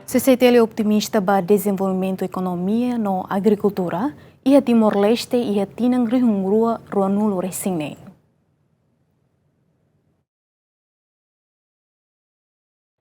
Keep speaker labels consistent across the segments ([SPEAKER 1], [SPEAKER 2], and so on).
[SPEAKER 1] CCI-TL é optimista para desenvolvimento ekonomia no agrikultura e Timor-Leste e tinan rihungrua ruanulo resine.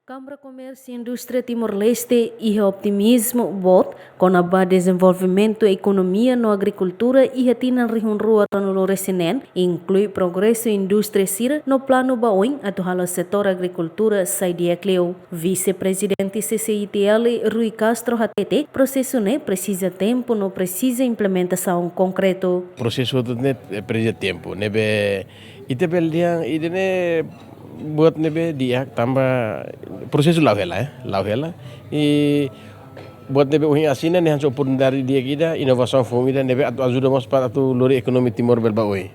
[SPEAKER 2] Câmara Comércio e Indústria Timor-Leste e optimismo bot com a desenvolvimento economia no agricultura e tinan rihunrua no resinen inclui progresso indústria sira no plano baoin atual setor agricultura saidia cleo. Vice-presidente CCI-TL Rui Castro Hatete processo ne precisa tempo no precisa implementação concreto.
[SPEAKER 3] Processo ne precisa tempo nebe itebel dia idene buat nebe dia tambah proses lau hela e buat nebe uhin asina ne hanso pun dari dia kita inovação fomida nebe ajuda mas para tu lori ekonomi timor belba oi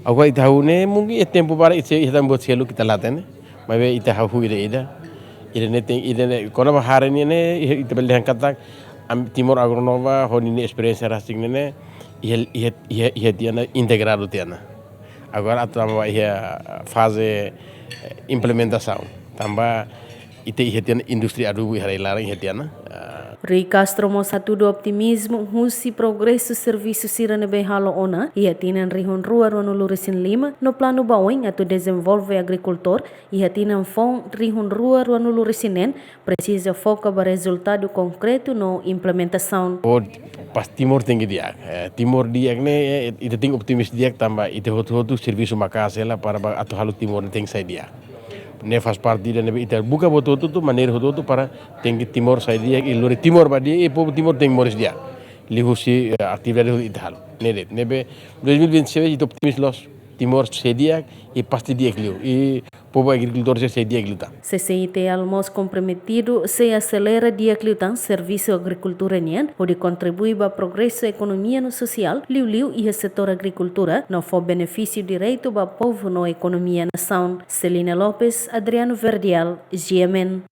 [SPEAKER 3] agora itahu ne mungkin é tempo para itu kita buat selu kita laten mas itahu ida ne kono hari ne itu beli kata timor agronova honini experiência rasting ne ia tiana integrado tiana agora atama ia fase implementação tambah itu ihetian industri adubu hari larang ihetian.
[SPEAKER 2] Rui Castro mosatu do optimismo husi progresso serviço sira nebe halo ona e tinan rihon rua no luresin lima no plano baoin atu desenvolve agricultor e tinan fon rihon rua no luresinen precisa foca para resultado concreto no implementação.
[SPEAKER 3] Pas Timor tinggi dia, Timor dia ne itu ting optimis dia tambah itu hotu serviço makasela para atu halu Timor ting sai dia. Ne faz parte da nebe iter buka boto tu maneira hotu para tinggi Timor sai dia e lori Timor ba dia e povo Timor ting moris dia. Lihusi atividade itu hal. Nebe 2027 itu optimis los Timor sai dia e pasti dia kliu e povo agricultor sai dia kliu ta.
[SPEAKER 2] CCI-TL mos comprometido se acelera dia kliutan serviço agricultura nian onde contribui para progresso economia no social liu e setor agricultura no for benefício direito para povo no economia nação. Celina Lopes, Adriano Verdial, GMN.